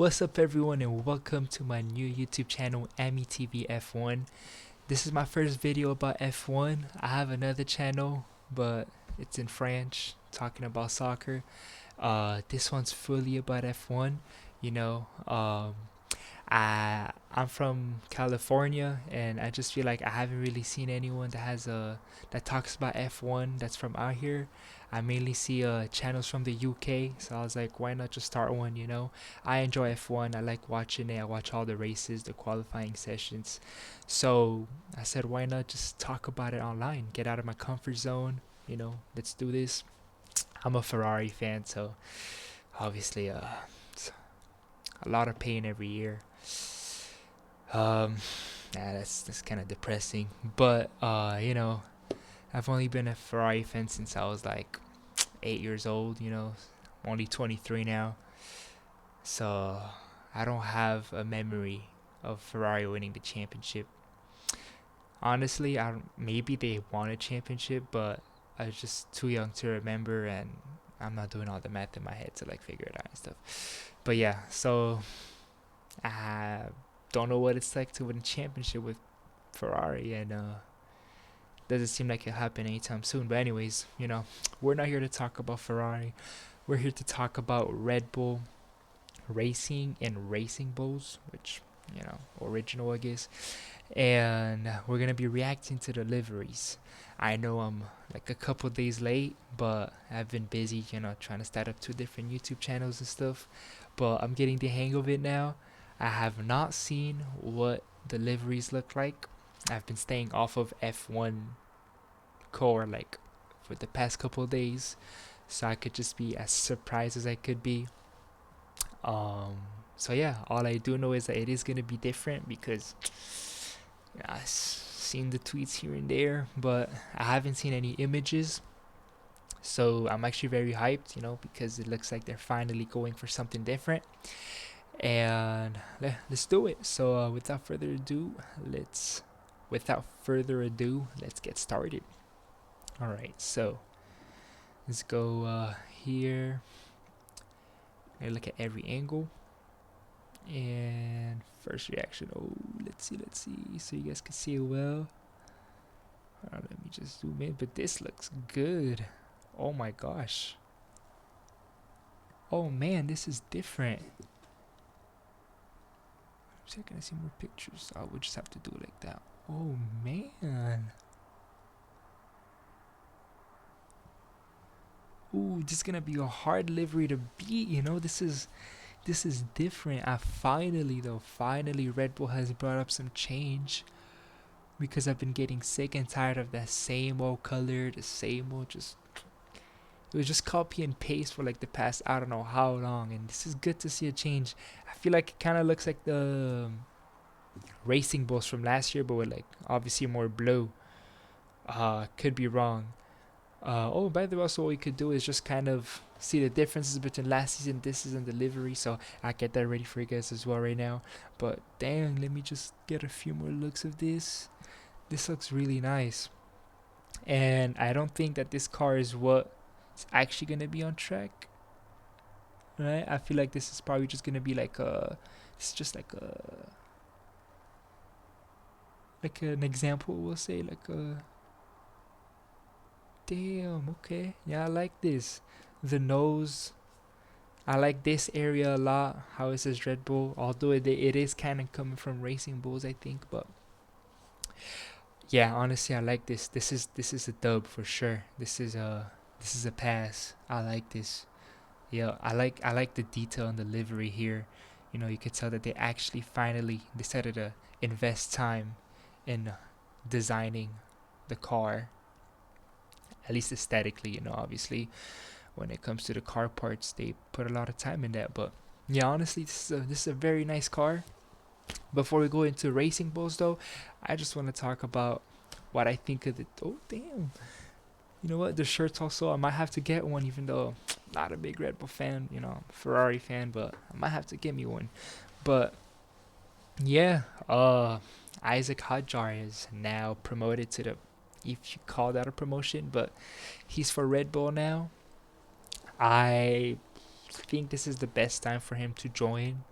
What's up, everyone, and welcome to my new YouTube channel, AmiTV F1. This is my first video about F1. I have another channel, but it's in French, talking about soccer. This one's fully about F1. You know, I'm from California, and I just feel like I haven't really seen anyone that talks about F1 that's from out here. I mainly see channels from the UK, so I was like, why not just start one? I enjoy F1. I like watching it. I watch all the races, the qualifying sessions. So I said, why not just talk about it online? Get out of my comfort zone. Let's do this. I'm a Ferrari fan, so obviously, it's a lot of pain every year. Um, that's kind of depressing. But I've only been a Ferrari fan since I was like 8 years old. I'm only 23 now, so I don't have a memory of Ferrari winning the championship. Honestly, I don't, maybe they won a championship, but I was just too young to remember, and I'm not doing all the math in my head to like figure it out and stuff. But yeah, so I don't know what it's like to win a championship with Ferrari, and doesn't seem like it'll happen anytime soon. But anyways, we're not here to talk about Ferrari. We're here to talk about Red Bull Racing and Racing Bulls, which original, I guess. And we're gonna be reacting to the liveries. I know I'm like a couple days late, but I've been busy, trying to start up two different YouTube channels and stuff. But I'm getting the hang of it now. I have not seen what the liveries look like. I've been staying off of F1 core like for the past couple of days, so I could just be as surprised as I could be. So yeah, all I do know is that it is gonna be different because I've seen the tweets here and there, but I haven't seen any images. So I'm actually very hyped, because it looks like they're finally going for something different. And let's do it. So without further ado, let's get started. All right, so let's go here. I look at every angle. And first reaction. Oh, let's see. So you guys can see it well. Let me just zoom in. But this looks good. Oh my gosh. Oh man, this is different. I'm just gonna see more pictures. We'll just have to do it like that. Oh man. Ooh, this is gonna be a hard livery to beat. This is different. Finally Red Bull has brought up some change, because I've been getting sick and tired of that same old color, the same old it was just copy and paste for like the past I don't know how long, and this is good to see a change. I feel like it kind of looks like the Racing Bulls from last year, but with like obviously more blue. Could be wrong. Oh, by the way, also what we could do is just kind of see the differences between last season, this season, the livery. So I get that ready for you guys as well right now. But dang, let me just get a few more looks of this. This looks really nice, and I don't think that this car is what it's actually gonna be on track. Right? I feel like this is probably just gonna be like it's just like an example. We'll say like a damn, okay. Yeah, I like this. The nose. I like this area a lot. How it says Red Bull. Although it is kind of coming from Racing Bulls, I think. But yeah, honestly, I like this. This is a dub for sure. This is a pass. I like this. Yeah, I like the detail in the livery here. You could tell that they actually finally decided to invest time in designing the car, at least aesthetically. Obviously, when it comes to the car parts, they put a lot of time in that. But yeah, honestly, this is a very nice car. Before we go into Racing Bulls, though, I just want to talk about what I think of the. Oh damn! You know what? The shirts also. I might have to get one, even though I'm not a big Red Bull fan. I'm a Ferrari fan, but I might have to get me one. But yeah, Isaac Hadjar is now promoted to the. If you call that a promotion, but he's for Red Bull now. I think this is the best time for him to join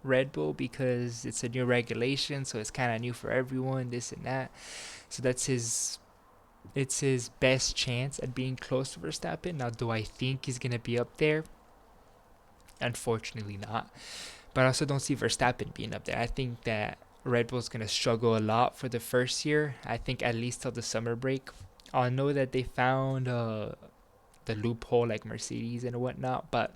Red Bull because it's a new regulation, so it's kind of new for everyone, this and that. So it's his best chance at being close to Verstappen. Now, do I think he's gonna be up there? Unfortunately, not. But I also don't see Verstappen being up there. I think that Red Bull's gonna struggle a lot for the first year. I think at least till the summer break. I know that they found the loophole like Mercedes and whatnot, but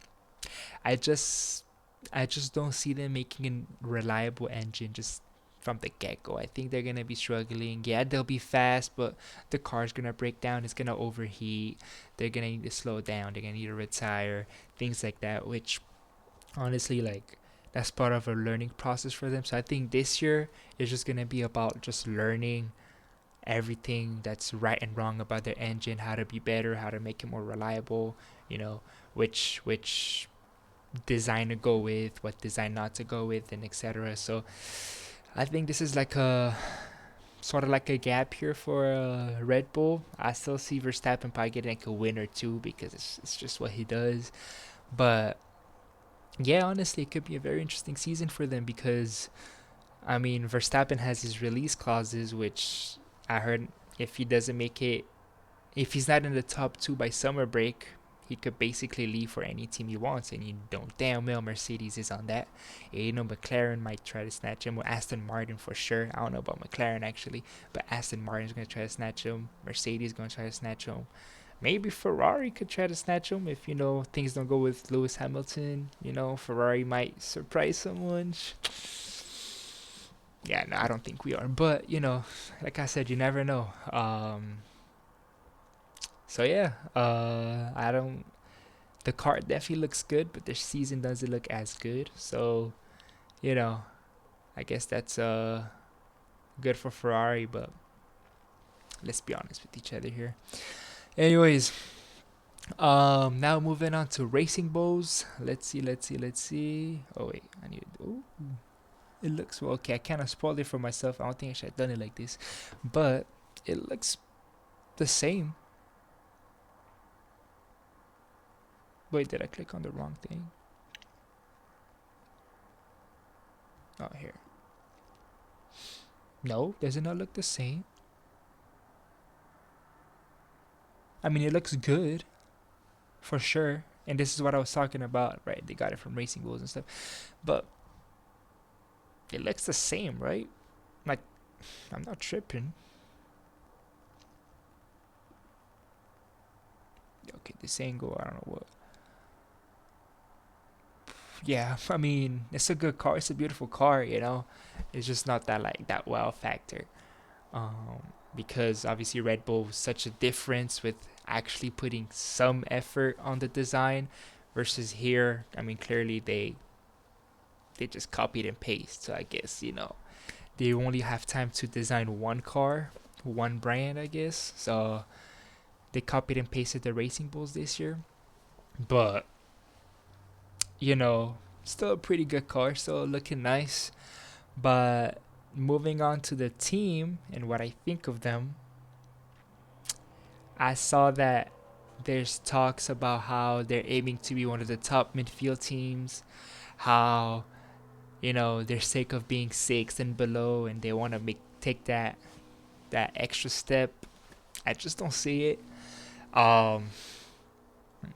I just I just don't see them making a reliable engine just from the get go. I think they're gonna be struggling. Yeah, they'll be fast, but the car's gonna break down. It's gonna overheat. They're gonna need to slow down. They're gonna need to retire. Things like that, which honestly, like, that's part of a learning process for them. So I think this year is just gonna be about just learning everything that's right and wrong about their engine, how to be better, how to make it more reliable, you know, which design to go with, what design not to go with, and etc. So I think this is like a sort of like a gap here for Red Bull. I still see Verstappen probably getting like a win or two because it's just what he does. But yeah, honestly, it could be a very interesting season for them because I mean Verstappen has his release clauses, which I heard if he doesn't make it, if he's not in the top two by summer break, he could basically leave for any team he wants. And you don't damn well Mercedes is on that. You know, McLaren might try to snatch him, or Aston Martin for sure. I don't know about McLaren actually, but Aston Martin's gonna try to snatch him. Mercedes gonna try to snatch him. Maybe Ferrari could try to snatch him if things don't go with Lewis Hamilton. Ferrari might surprise someone. Yeah, no, I don't think we are. But like I said, you never know. So yeah, I don't. The car definitely looks good, but the season doesn't look as good. So you know, I guess that's good for Ferrari, but let's be honest with each other here. Anyways, now moving on to racing bulls. Let's see. Oh wait, I need. Oh, it looks well. Okay, I kind of spoiled it for myself. I don't think I should have done it like this, but it looks the same. Wait, did I click on the wrong thing? Oh, here. No, does it not look the same? I mean, it looks good, for sure. And this is what I was talking about, right? They got it from Racing Bulls and stuff. But it looks the same, right? Like, I'm not tripping. Okay, this angle, I don't know what. Yeah, I mean, it's a good car. It's a beautiful car. It's just not that wow factor. Because obviously Red Bull was such a difference with actually putting some effort on the design versus here. I mean, clearly they just copied and paste. So I guess they only have time to design one car, one brand, I guess. So they copied and pasted the Racing Bulls this year, but still a pretty good car, still looking nice. But moving on to the team and what I think of them, I saw that there's talks about how they're aiming to be one of the top midfield teams, how they're sick of being sixth and below, and they want to take that extra step. I just don't see it. Um,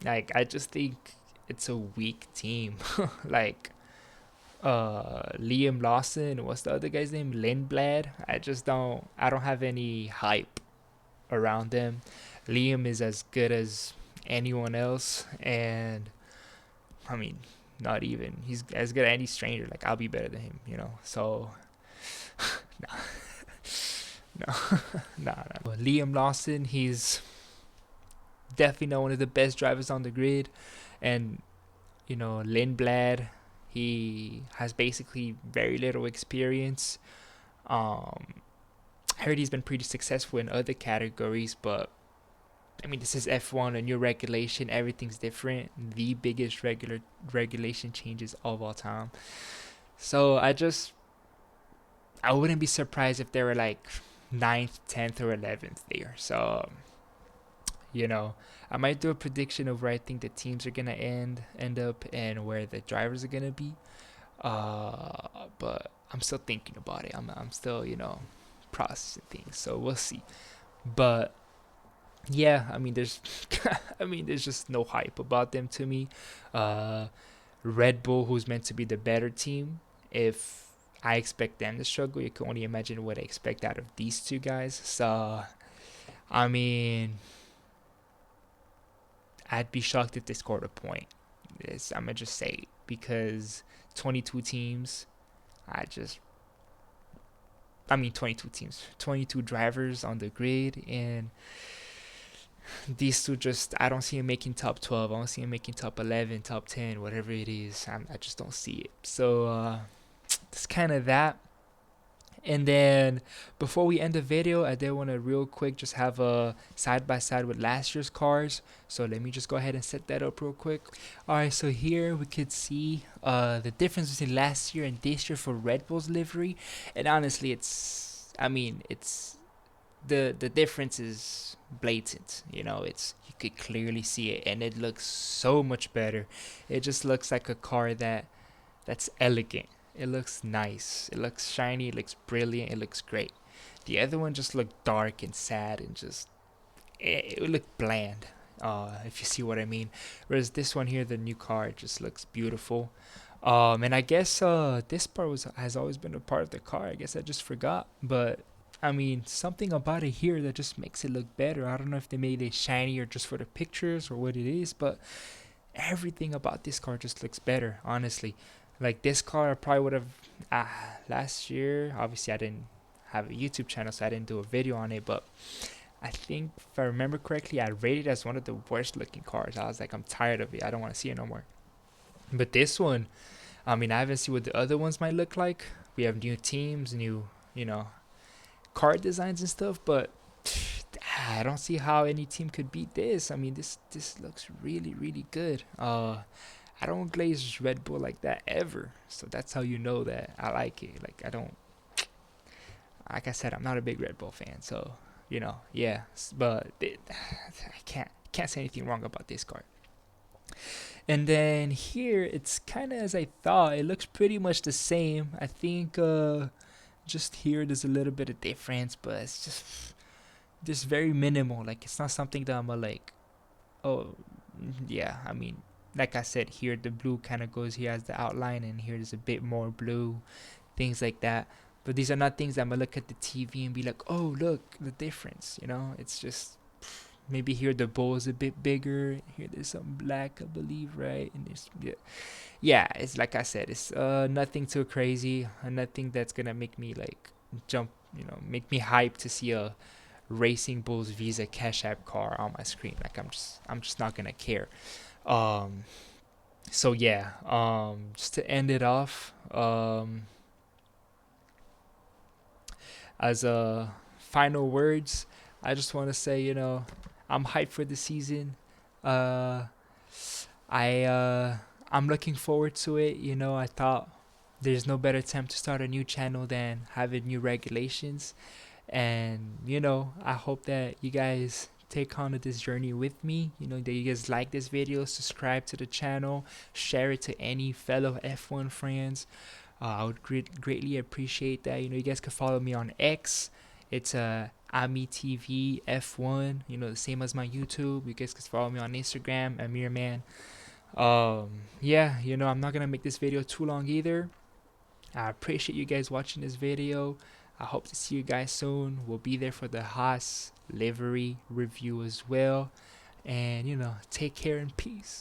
like I just think it's a weak team. Like Liam Lawson, what's the other guy's name? Lindblad. I don't have any hype around them. Liam is as good as anyone else, and I mean, not even. He's as good as any stranger. Like I'll be better than him. So no, no, no. Liam Lawson, he's definitely not one of the best drivers on the grid, and Lindblad, he has basically very little experience. I heard he's been pretty successful in other categories, but I mean, this is F1, a new regulation. Everything's different. The biggest regulation changes of all time. So I wouldn't be surprised if they were like ninth, 10th, or 11th there. So, I might do a prediction of where I think the teams are gonna end up and where the drivers are gonna be. But I'm still thinking about it. I'm still, processing things. So we'll see. But yeah, I mean, there's, I mean, there's just no hype about them to me. Uh, Red Bull, who's meant to be the better team, if I expect them to struggle, you can only imagine what I expect out of these two guys. So, I mean, I'd be shocked if they scored a point. I'm gonna just say it, because 22 teams. I just, I mean, 22 teams, 22 drivers on the grid, and these two just, I don't see him making top 12. I don't see him making top 11, top 10, whatever it is. I just don't see it. So it's kind of that. And then before we end the video, I did want to real quick just have a side by side with last year's cars. So let me just go ahead and set that up real quick. All right, so here we could see the difference between last year and this year for Red Bull's livery. And honestly, I mean, the difference is blatant. It's, you could clearly see it, and it looks so much better. It just looks like a car that's elegant. It looks nice. It looks shiny. It looks brilliant. It looks great. The other one just looked dark and sad, and just it looked bland. If you see what I mean. Whereas this one here, the new car, just looks beautiful. And I guess this part has always been a part of the car. I guess I just forgot, but I mean, something about it here that just makes it look better. I don't know if they made it shiny or just for the pictures or what it is, but everything about this car just looks better, honestly. Like this car, I probably would have last year. Obviously, I didn't have a YouTube channel, so I didn't do a video on it. But I think if I remember correctly, I rated it as one of the worst looking cars. I was like, I'm tired of it. I don't want to see it no more. But this one, I mean, I haven't seen what the other ones might look like. We have new teams, new, car designs and stuff, but I don't see how any team could beat this. I mean, this looks really really good. I don't glaze Red Bull like that ever, so that's how you know that I like it. Like, I don't, like I said, I'm not a big Red Bull fan, so yeah. But I can't say anything wrong about this car. And then here, it's kind of as I thought. It looks pretty much the same. I think just here there's a little bit of difference, but it's just very minimal. Like, it's not something that I'm gonna like, oh yeah. I mean, like I said, here the blue kind of goes here as the outline, and here there's a bit more blue, things like that. But these are not things that I'm gonna look at the TV and be like, oh look, the difference. It's just, maybe here the bowl is a bit bigger. Here there's some black, I believe, right? And there's, yeah. It's like I said, it's nothing too crazy, nothing that's gonna make me like jump, make me hype to see a Racing Bulls Visa Cash App car on my screen. Like, I'm just not gonna care. Um, so yeah. Just to end it off, as final words, I just want to say, I'm hyped for the season. Uh, I I'm looking forward to it. I thought there's no better time to start a new channel than having new regulations, and I hope that you guys take on this journey with me. That you guys like this video, subscribe to the channel, share it to any fellow F1 friends. I would greatly appreciate that. You guys can follow me on X. It's Ami TV F1. The same as my YouTube. You guys can follow me on Instagram, Amir Man. Yeah, I'm not gonna make this video too long either. I appreciate you guys watching this video. I hope to see you guys soon. We'll be there for the Haas livery review as well. And take care and peace.